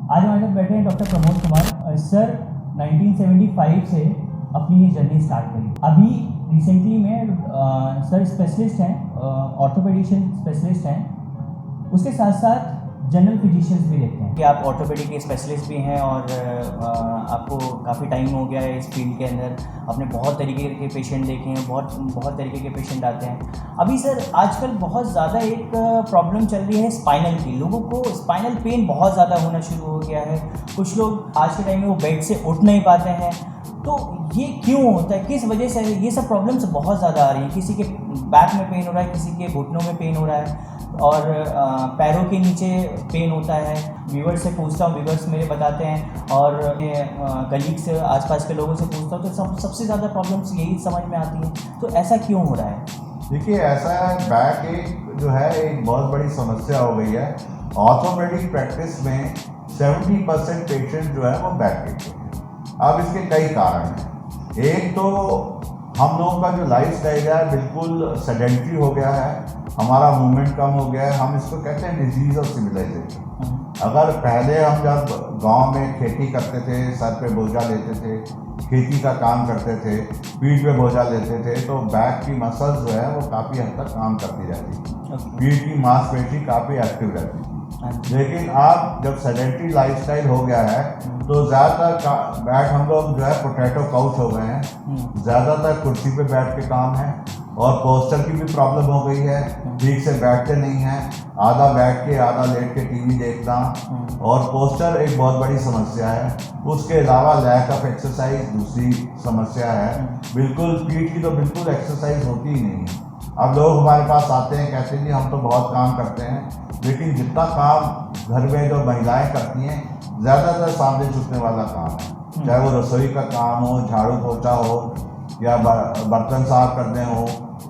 आज हमारे साथ बैठे हैं डॉक्टर प्रमोद कुमार सर। 1975 से अपनी ये जर्नी स्टार्ट करी। अभी रिसेंटली में सर स्पेशलिस्ट हैं, ऑर्थोपेडिशियन स्पेशलिस्ट हैं। उसके साथ साथ जनरल फिजिशियंस भी देखते हैं कि आप ऑर्थोपेडिक के स्पेशलिस्ट भी हैं और आपको काफ़ी टाइम हो गया है इस फील्ड के अंदर। आपने बहुत तरीके के पेशेंट देखे हैं, बहुत तरीके के पेशेंट आते हैं। अभी सर आजकल बहुत ज़्यादा एक प्रॉब्लम चल रही है स्पाइनल की। लोगों को स्पाइनल पेन बहुत ज़्यादा होना शुरू हो गया है। कुछ लोग आज के टाइम में वो बेड से उठ नहीं पाते हैं। तो ये क्यों होता है, किस वजह से ये सब प्रॉब्लम्स बहुत ज़्यादा आ रही हैं? किसी के बैक में पेन हो रहा है, किसी के घुटनों में पेन हो रहा है और पैरों के नीचे पेन होता है। व्यूवर्स से पूछता हूँ, व्यूवर्स मेरे बताते हैं और कलीग से, आसपास के लोगों से पूछता हूँ तो सबसे ज़्यादा प्रॉब्लम्स यही समझ में आती हैं। तो ऐसा क्यों हो रहा है? देखिए, ऐसा है, बैक एक जो है एक बहुत बड़ी समस्या हो गई है। ऑर्थोपेडिक प्रैक्टिस में 70% पेशेंट जो है वो बैक पेन के हैं। अब इसके कई कारण हैं। एक तो हम लोगों का जो लाइफ स्टाइल है बिल्कुल सेडेंट्री हो गया है, हमारा मूवमेंट कम हो गया है। हम इसको कहते हैं डिजीज ऑफ सिविलाइजेशन। अगर पहले हम जब गांव में खेती करते थे, सर पे बोझा लेते थे, खेती का काम करते थे, पीठ पे बोझा लेते थे, तो बैक की मसल्स जो है वो काफ़ी हद तक काम करती रहती थी। पीठ की मांसपेशी काफ़ी एक्टिव रहती थी। लेकिन अब जब सेडेंट्री लाइफस्टाइल हो गया है तो ज़्यादातर बैठ हम लोग जो है पोटैटो काउच हो गए हैं। ज़्यादातर कुर्सी पे बैठ के काम है और पोस्चर की भी प्रॉब्लम हो गई है। ठीक से बैठते नहीं हैं, आधा बैठ के आधा लेट के टीवी देखना, और पोस्चर एक बहुत बड़ी समस्या है। उसके अलावा लैक ऑफ एक्सरसाइज दूसरी समस्या है। बिल्कुल पीठ की तो बिल्कुल एक्सरसाइज होती ही नहीं है। अब लोग हमारे पास आते हैं, कहते हैं जी हम तो बहुत काम करते हैं, लेकिन जितना काम घर में जो महिलाएं करती हैं ज़्यादातर सामने झुकने वाला काम है। चाहे वो रसोई का काम हो, झाड़ू पोछा हो, या बर्तन साफ करने हो,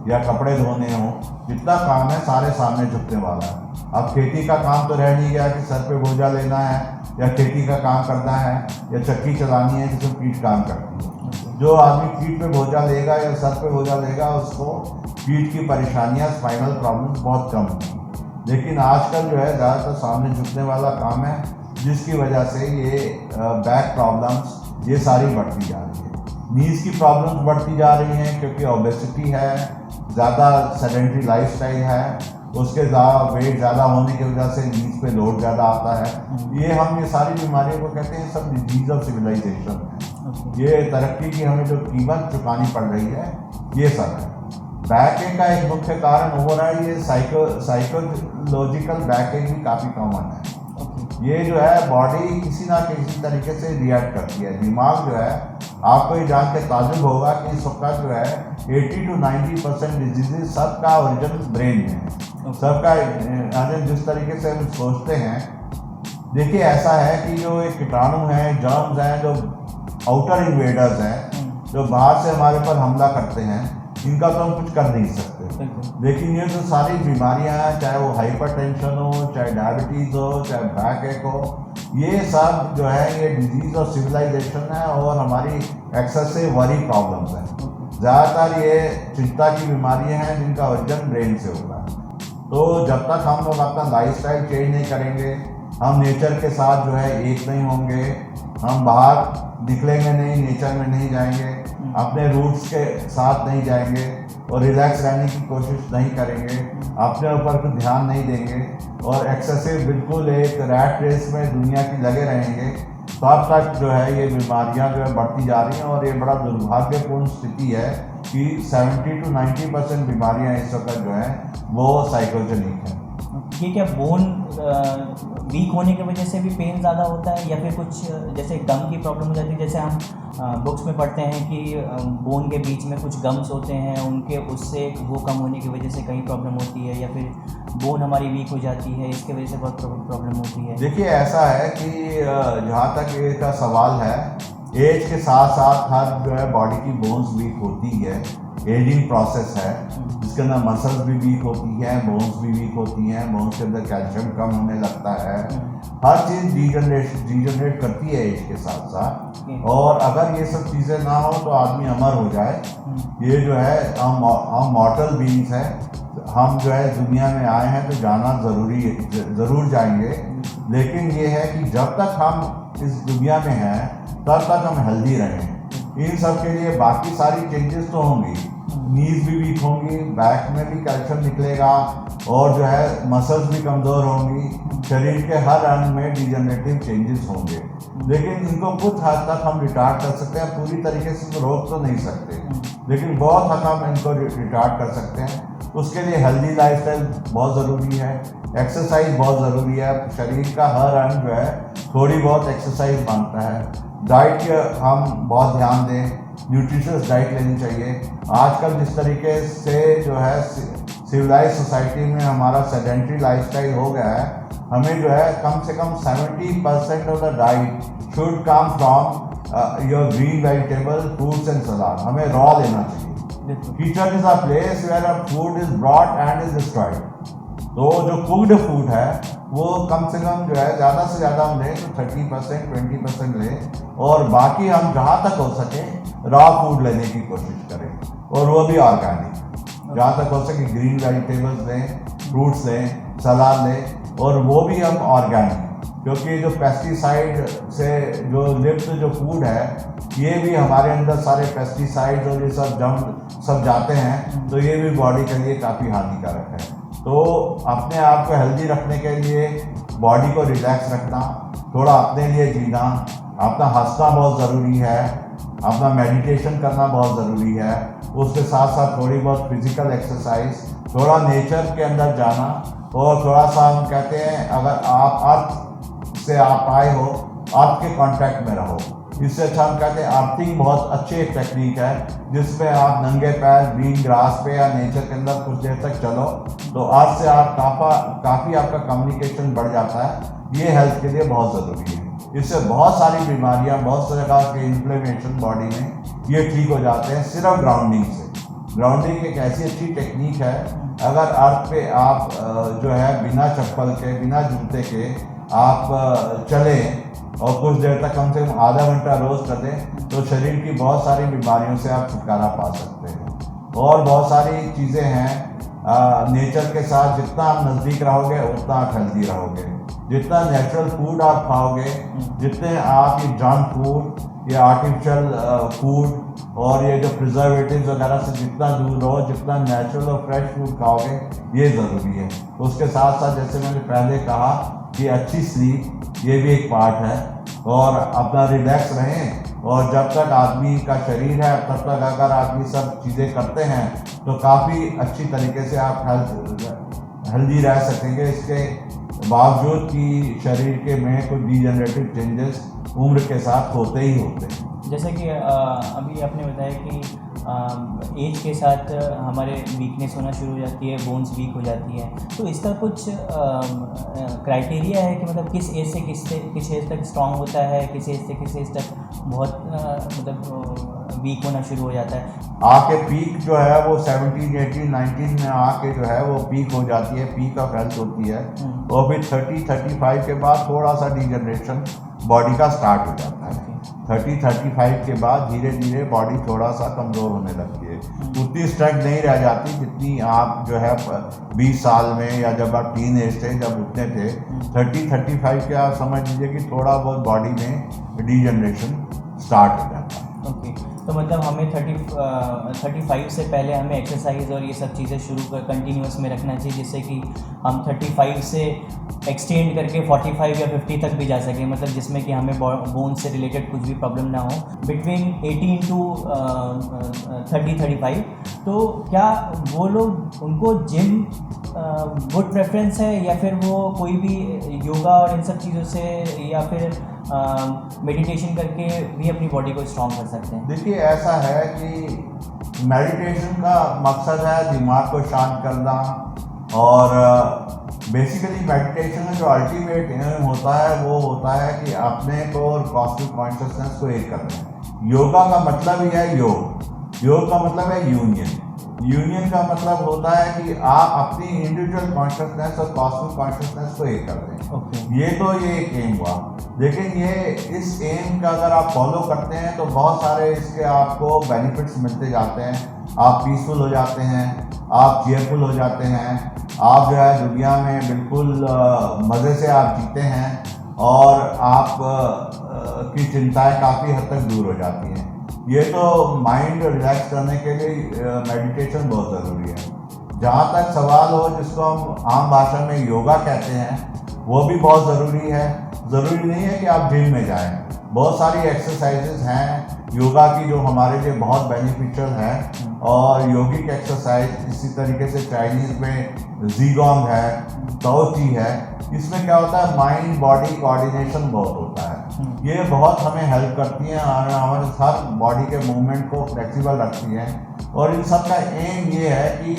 या कपड़े धोने हो, जितना काम है सारे सामने झुकने वाला है। अब खेती का काम तो रह नहीं गया कि सर पे बोझा लेना है या खेती का काम करना है या चक्की चलानी है जिसमें पीठ काम करती है। जो आदमी पीठ पे बोझा लेगा या सर पे बोझा लेगा उसको पीठ की परेशानियां, स्पाइनल प्रॉब्लम्स बहुत कम होंगी। लेकिन आजकल जो है ज़्यादातर सामने झुकने वाला काम है, जिसकी वजह से ये बैक प्रॉब्लम्स ये सारी बढ़ती जा रही है। नीज़ की प्रॉब्लम्स बढ़ती जा रही हैं क्योंकि ओबेसिटी है, ज़्यादा सेडेंट्री लाइफस्टाइल है, उसके वेट ज़्यादा होने की वजह से नीज़ पे लोड ज़्यादा आता है। ये सारी बीमारियों को कहते हैं सब डिजीज ऑफ सिविलाइजेशन है। ये तरक्की की हमें जो कीमत चुकानी पड़ रही है ये सब है। बैक का एक मुख्य कारण हो रहा है ये साइकोलॉजिकल बैक भी काफ़ी कॉमन है। ये जो है बॉडी किसी ना किसी तरीके से रिएक्ट करती है। दिमाग जो है, आपको ये जान के ताजुब होगा कि इस वक्त जो है 80 to 90% डिजीज सबका ओरिजिन ब्रेन में है। सबका जिस तरीके से हम सोचते हैं, देखिए ऐसा है कि जो एक कीटाणु हैं, जर्म्स हैं, जो आउटर इन्वेडर्स हैं, जो बाहर से हमारे पर हमला करते हैं, इनका तो हम कुछ कर नहीं सकते। लेकिन ये जो सारी बीमारियां हैं, चाहे वो हाइपरटेंशन हो, चाहे डायबिटीज़ हो, चाहे बैक एक हो, ये सब जो है ये डिजीज ऑफ सिविलाइजेशन है और हमारी एक्सेसिव वरी प्रॉब्लम्स हैं। ज़्यादातर ये चिंता की बीमारियां हैं जिनका ओरिजिन ब्रेन से होगा। तो जब तक हम लोग अपना लाइफस्टाइल चेंज नहीं करेंगे, हम नेचर के साथ जो है एक नहीं होंगे, हम बाहर निकलेंगे नहीं, नेचर में नहीं जाएंगे, अपने रूट्स के साथ नहीं जाएंगे और रिलैक्स रहने की कोशिश नहीं करेंगे, अपने ऊपर कुछ ध्यान नहीं देंगे और एक्सेसिव बिल्कुल एक रैट रेस में दुनिया की लगे रहेंगे, तब तक जो है ये बीमारियां जो है बढ़ती जा रही हैं। और ये बड़ा दुर्भाग्यपूर्ण स्थिति है कि 70 to 90% बीमारियां इस वक्त जो है वो साइकोजेनिक है। ये क्या बोन वीक होने की वजह से भी पेन ज़्यादा होता है या फिर कुछ जैसे गम की प्रॉब्लम हो जाती है? जैसे हम बुक्स में पढ़ते हैं कि बोन के बीच में कुछ गम्स होते हैं, उनके उससे वो कम होने की वजह से कहीं प्रॉब्लम होती है, या फिर बोन हमारी वीक हो जाती है, इसके वजह से बहुत प्रॉब्लम होती है। देखिए ऐसा है कि जहाँ तक इसका सवाल है, एज के साथ साथ हर जो है बॉडी की बोन्स वीक होती है। एजिंग प्रोसेस है जिसके अंदर मसल्स भी वीक होती हैं, बोन्स भी वीक होती हैं, बोन्स के अंदर कैल्शियम कम होने लगता है। हर चीज़ डिजनरेट करती है एज के साथ साथ। और अगर ये सब चीज़ें ना हो तो आदमी अमर हो जाए। ये जो है हम मॉर्टल बीइंग्स हैं, हम जो है दुनिया में आए हैं तो जाना ज़रूर जाएंगे। लेकिन ये है कि जब तक हम इस दुनिया में हैं तब तक हम हेल्दी रहें। इन सब के लिए बाकी सारी चेंजेस तो होंगी, नीज भी वीक होंगी, बैक में भी कैल्शियम निकलेगा और जो है मसल्स भी कमज़ोर होंगी, शरीर के हर अंग में डिजेनरेटिव चेंजेस होंगे। लेकिन इनको कुछ हद तक हम रिटार्ड कर सकते हैं, पूरी तरीके से रोक तो नहीं सकते, लेकिन बहुत हद हम इनको रिटार्ड कर सकते हैं। उसके लिए हेल्दी लाइफस्टाइल बहुत ज़रूरी है, एक्सरसाइज बहुत ज़रूरी है। शरीर का हर अंग जो है थोड़ी बहुत एक्सरसाइज मांगता है। डाइट के हम बहुत ध्यान दें, न्यूट्रिशियस डाइट लेनी चाहिए। आजकल जिस तरीके से जो है सिविलाइज सोसाइटी में हमारा सेडेंट्री लाइफस्टाइल हो गया है, हमें जो है कम से कम 70% of the diet should come from your green vegetable, fruits and salad. हमें रॉ लेना चाहिए। Kitchen is a place where a food is brought and is destroyed. तो जो कुक्ड फूड है वो कम से कम जो है ज़्यादा से ज़्यादा हम लें तो 30% 20% लें, और बाकी हम जहाँ तक हो सके रॉ फूड लेने की कोशिश करें, और वो भी ऑर्गेनिक। जहाँ तक हो सके ग्रीन वेजिटेबल्स लें, फ्रूट्स लें, सलाद लें, और वो भी हम ऑर्गेनिक, क्योंकि जो पेस्टिसाइड से जो लिप्त जो फूड है ये भी हमारे अंदर सारे पेस्टिसाइड्स और ये सब जाते हैं, तो ये भी बॉडी के लिए काफ़ी हानिकारक है। तो अपने आप को हेल्दी रखने के लिए बॉडी को रिलैक्स रखना, थोड़ा अपने लिए जीना, अपना हंसना बहुत ज़रूरी है, अपना मेडिटेशन करना बहुत ज़रूरी है। उसके साथ साथ थोड़ी बहुत फिजिकल एक्सरसाइज, थोड़ा नेचर के अंदर जाना, और थोड़ा सा हम कहते हैं अगर आप अर्थ से आप आए हो, अर्थ के कांटेक्ट में रहो। इससे अच्छा हम कहते हैं अर्थिंग बहुत अच्छी एक टेक्निक है, जिसमें आप नंगे पैर ग्रीन ग्रास पे या नेचर के अंदर कुछ देर तक चलो, तो अर्थ से आप काफ़ी आपका कम्युनिकेशन बढ़ जाता है। ये हेल्थ के लिए बहुत ज़रूरी है। इससे बहुत सारी बीमारियां, बहुत तरह के इन्फ्लेमेशन बॉडी में ये ठीक हो जाते हैं सिर्फ ग्राउंडिंग से। ग्राउंडिंग एक ऐसी अच्छी टेक्निक है, अगर अर्थ पे आप जो है बिना चप्पल के, बिना जूते के आप चलें और कुछ देर तक कम से कम आधा घंटा रोज़ कर दें, तो शरीर की बहुत सारी बीमारियों से आप छुटकारा पा सकते हैं। और बहुत सारी चीज़ें हैं, नेचर के साथ जितना आप नज़दीक रहोगे उतना आप हेल्दी रहोगे। जितना नेचुरल फूड आप खाओगे, जितने आप ये जंक फूड, ये आर्टिफिशियल फूड और ये जो प्रिजर्वेटिव्स वगैरह से जितना दूर रहो, जितना नेचुरल और फ्रेश फूड खाओगे, ये ज़रूरी है। उसके साथ साथ जैसे मैंने पहले कहा कि अच्छी स्लीप ये भी एक पार्ट है, और अपना रिलैक्स रहें। और जब तक आदमी का शरीर है तब तक अगर आदमी सब चीज़ें करते हैं तो काफ़ी अच्छी तरीके से आप हेल्दी रह सकेंगे। इसके बावजूद कि शरीर के में कुछ डिजेनरेटिव चेंजेस उम्र के साथ होते ही होते हैं। जैसे कि अभी आपने बताया कि एज के साथ हमारे वीकनेस होना शुरू हो जाती है, बोन्स वीक हो जाती है, तो इसका कुछ क्राइटेरिया है कि मतलब किस एज से किस एज तक स्ट्रांग होता है, किस एज से किस एज तक बहुत मतलब वीक होना शुरू हो जाता है? आके पीक जो है वो 17, 18, 19 में आके जो है वो पीक हो जाती है, पीक ऑफ हेल्थ होती है, और फिर 30, 35 के बाद थोड़ा सा डिजनरेशन बॉडी का स्टार्ट हो जाता है। 30, 35 के बाद धीरे धीरे बॉडी थोड़ा सा कमज़ोर होने लगती है, उतनी स्ट्रेंथ नहीं रह जाती जितनी आप जो है 20 साल में या जब आप टीन एज थे जब उठते थे। 30, 35 के आप समझ लीजिए कि थोड़ा बहुत बॉडी में डिजनरेशन स्टार्ट हो जाता है। ओके, तो मतलब हमें 35 से पहले हमें एक्सरसाइज और ये सब चीज़ें कंटिन्यूस में रखना चाहिए, जिससे कि हम 35 से एक्सटेंड करके 45 या 50 तक भी जा सकें, मतलब जिसमें कि हमें बोन से रिलेटेड कुछ भी प्रॉब्लम ना हो। बिटवीन 18 टू 30-35, तो क्या वो लोग, उनको जिम गुड प्रेफरेंस है, या फिर वो कोई भी योगा और इन सब चीज़ों से या फिर मेडिटेशन करके भी अपनी बॉडी को स्ट्रॉन्ग कर सकते हैं? देखिए, ऐसा है कि मेडिटेशन का मकसद है दिमाग को शांत करना, और बेसिकली मेडिटेशन में जो अल्टीमेट एम होता है वो होता है कि अपने को और कॉस्मिक कॉन्शियसनेस को एक करना। योगा का मतलब ही है योग का मतलब है यूनियन का मतलब होता है कि आप अपनी इंडिविजुअल कॉन्शियसनेस और कॉस्मिक कॉन्शियसनेस को एक कर दें। ये एक एम हुआ, लेकिन ये इस एम का अगर आप फॉलो करते हैं तो बहुत सारे इसके आपको बेनिफिट्स मिलते जाते हैं। आप पीसफुल हो जाते हैं, आप चेयरफुल हो जाते हैं, आप जो है दुनिया में बिल्कुल मज़े से आप जीते हैं और आप की चिंताएं काफ़ी हद तक दूर हो जाती हैं। ये तो माइंड रिलैक्स करने के लिए मेडिटेशन बहुत ज़रूरी है। जहाँ तक सवाल हो जिसको हम आम भाषा में योगा कहते हैं, वो भी बहुत ज़रूरी है। ज़रूरी नहीं है कि आप जिम में जाएं, बहुत सारी एक्सरसाइजेज हैं योगा की जो हमारे लिए बहुत बेनिफिशियल है। और योगिक एक्सरसाइज इसी तरीके से चाइनीज़ में जीगोंग है, ताओ ची है। इसमें क्या होता है, माइंड बॉडी कोऑर्डिनेशन बहुत होता है। ये बहुत हमें हेल्प करती हैं और हमारे हर बॉडी के मूवमेंट को फ्लेक्सिबल रखती हैं। और इन सब का एम ये है कि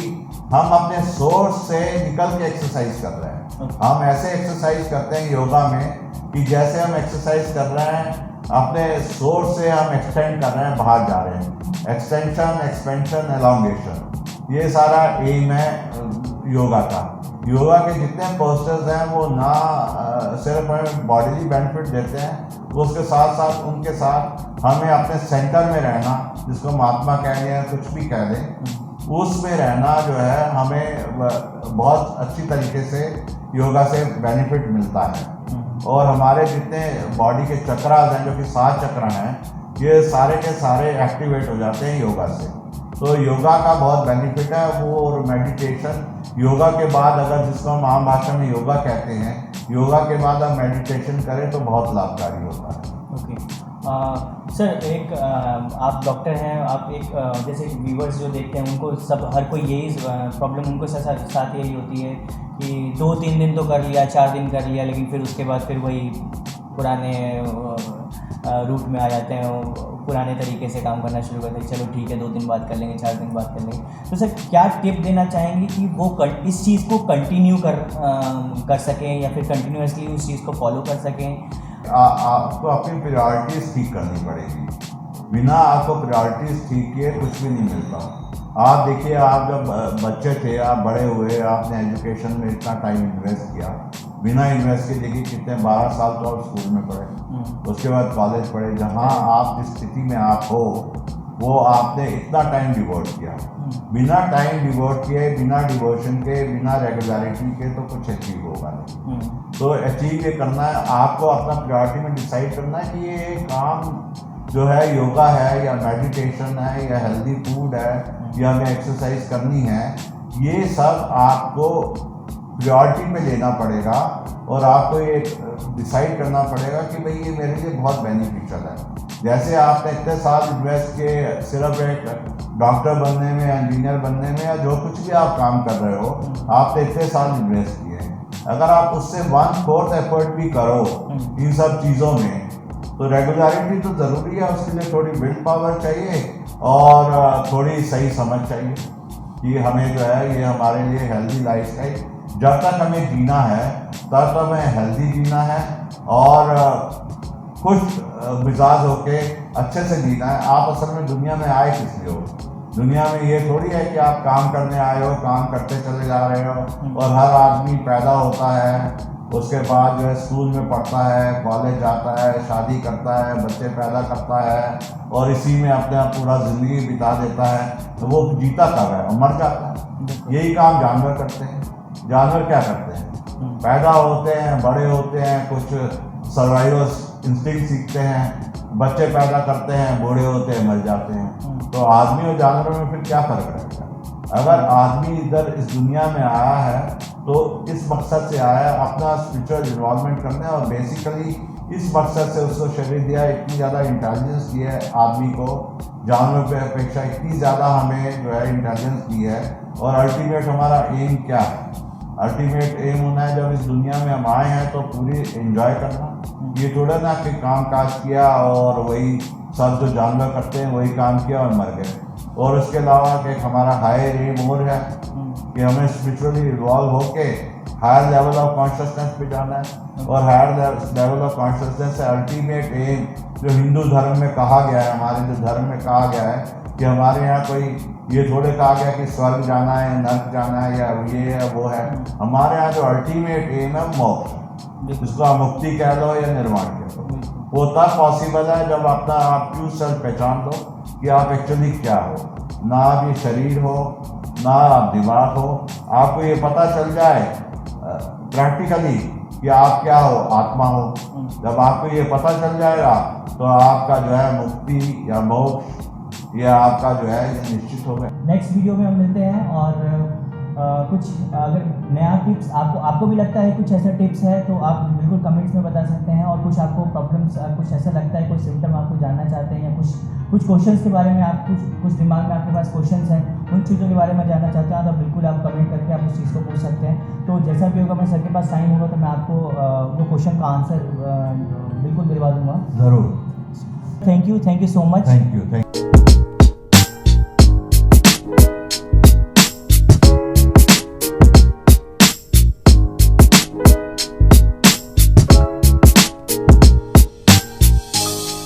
हम अपने सोर्स से निकल के एक्सरसाइज कर रहे हैं। हम ऐसे एक्सरसाइज करते हैं योगा में कि जैसे हम एक्सरसाइज कर रहे हैं अपने सोर्स से हम एक्सटेंड कर रहे हैं, बाहर जा रहे हैं। एक्सटेंशन, एक्सपेंशन, एलोंगेशन, ये सारा एम है योगा का। योगा के जितने पोस्टर्स हैं वो ना सिर्फ हमें बॉडीली बेनिफिट देते हैं, वो उसके साथ साथ उनके साथ हमें अपने सेंटर में रहना, जिसको महात्मा कह लें या कुछ भी कह लें, उसमें रहना जो है हमें बहुत अच्छी तरीके से योगा से बेनिफिट मिलता है। और हमारे जितने बॉडी के चक्रास हैं, जो कि 7 चक्र हैं, ये सारे के सारे एक्टिवेट हो जाते हैं योगा से। तो योगा का बहुत बेनिफिट है वो। और मेडिटेशन योगा के बाद, अगर जिसको हम आम भाषा में योगा कहते हैं, योगा के बाद आप मेडिटेशन करें तो बहुत लाभकारी होता है। ओके सर, एक आप डॉक्टर हैं, आप एक जैसे व्यूवर्स जो देखते हैं उनको सब हर कोई यही प्रॉब्लम उनको साथ यही होती है कि 2-3 दिन तो कर लिया, 4 दिन कर लिया, लेकिन फिर उसके बाद फिर वही पुराने रूट में आ जाते हैं, पुराने तरीके से काम करना शुरू करते हैं। चलो ठीक है, 2 दिन बाद कर लेंगे, 4 दिन बाद कर लेंगे। तो सर क्या टिप देना चाहेंगे कि वो इस चीज़ को कंटिन्यू कर सकें या फिर कंटिन्यूसली उस चीज़ को फॉलो कर सकें? आपको अपनी प्रायोरिटीज़ ठीक करनी पड़ेगी। बिना आपको प्रायोरिटीज़ ठीक किए कुछ भी नहीं मिलता। आप देखिए, आप जब बच्चे थे, आप बड़े हुए, आपने एजुकेशन में इतना टाइम इन्वेस्ट किया, बिना इन्वेस्ट के देखिए कितने 12 साल तो आप स्कूल में पढ़े, उसके बाद कॉलेज पढ़े। जहाँ आप जिस स्थिति में आप हो वो आपने इतना टाइम डिवोट किया। बिना टाइम डिवोट किए, बिना डिवोशन के, बिना रेगुलरिटी के तो कुछ अचीव होगा नहीं। तो अचीव ये करना है, आपको अपना प्रायोरिटी में डिसाइड करना है कि ये काम जो है योगा है या मेडिटेशन है या हेल्दी फूड है या हमें एक्सरसाइज करनी है, ये सब आपको प्रायोरिटी में लेना पड़ेगा। और आपको ये डिसाइड करना पड़ेगा कि भाई ये मेरे लिए बहुत बेनिफिशियल है। जैसे आपने इतने साल इन्वेस्ट किए सिर्फ एक डॉक्टर बनने में, इंजीनियर बनने में, या जो कुछ भी आप काम कर रहे हो, आपने इतने साल इन्वेस्ट किए। अगर आप उससे 1/4 एफर्ट भी करो इन सब चीज़ों में, तो रेगुलरिटी तो ज़रूरी है। उसके लिए थोड़ी विल पावर चाहिए और थोड़ी सही समझ चाहिए कि हमें जो है ये हमारे लिए हेल्दी लाइफस्टाइल, जब तक हमें जीना है तब तक हमें हेल्दी जीना है और खुश मिजाज होके अच्छे से जीना है। आप असल में दुनिया में आए किस लिए हो? दुनिया में ये थोड़ी है कि आप काम करने आए हो, काम करते चले जा रहे हो। और हर आदमी पैदा होता है, उसके बाद जो है स्कूल में पढ़ता है, कॉलेज जाता है, शादी करता है, बच्चे पैदा करता है और इसी में अपना पूरा ज़िंदगी बिता देता है। तो वो जीता कब है? और मर जाता है। यही काम जानवर करते हैं। जानवर क्या करते हैं? पैदा होते हैं, बड़े होते हैं, कुछ सर्वाइवल्स इंस्टिंक्ट सीखते हैं, बच्चे पैदा करते हैं, बूढ़े होते हैं, मर जाते हैं। तो आदमी और जानवरों में फिर क्या फ़र्क रहेगा? अगर आदमी इधर इस दुनिया में आया है तो इस मकसद से आया है अपना स्पिरिचुअल इन्वॉल्वमेंट करने, और बेसिकली इस मकसद से उसको शरीर दिया, इतनी ज़्यादा इंटेलिजेंस दी है आदमी को, जानवरों पे अपेक्षा इतनी ज़्यादा हमें जो है इंटेलिजेंस दी है। और अल्टीमेट हमारा एम क्या है? अल्टीमेट एम होना है, जब इस दुनिया में हम आए हैं तो पूरी एंजॉय करना। ये थोड़ा ना कि काम काज किया और वही सब जो जानवर करते हैं वही काम किया और मर गए। और उसके अलावा कि हमारा हायर एम और है कि हमें स्पिरिचुअली इन्वॉल्व होके हायर लेवल ऑफ कॉन्शियसनेस पे जाना है। और हायर लेवल ऑफ कॉन्शियसनेस से अल्टीमेट एम जो हिंदू धर्म में कहा गया है, हमारे जो धर्म में कहा गया है कि हमारे यहाँ कोई ये थोड़े कहा गया कि स्वर्ग जाना है, नर्क जाना है, या ये है वो है। हमारे यहाँ जो अल्टीमेट एम है मोक्ष, जिसको आप मुक्ति कह लो या निर्वाण कह लो, वो तब पॉसिबल है जब अपना आप ट्रू सेल्फ पहचान दो कि आप एक्चुअली क्या हो। ना आप ये शरीर हो, ना आप दिमाग हो, आपको ये पता चल जाए प्रैक्टिकली कि आप क्या हो, आत्मा हो। जब आपको ये पता चल जाएगा तो आपका जो है मुक्ति या मोक्ष ये आपका जो है ये निश्चित हो गया। नेक्स्ट वीडियो में हम मिलते हैं और कुछ अगर नया टिप्स आपको भी लगता है कुछ ऐसा टिप्स है तो आप बिल्कुल कमेंट्स में बता सकते हैं। और कुछ आपको प्रॉब्लम्स कुछ ऐसा लगता है, कोई सिम्टम आपको जानना चाहते हैं या कुछ क्वेश्चंस के बारे में आप कुछ दिमाग में आपके पास क्वेश्चंस हैं, उन चीज़ों के बारे में जानना चाहते हैं तो बिल्कुल आप कमेंट करके आप उस चीज़ को पूछ सकते हैं। तो जैसा भी होगा मैं सर के पास टाइम होगा तो मैं आपको वो क्वेश्चन का आंसर बिल्कुल दिलवा दूंगा। ज़रूर। Thank you so much. Thank you.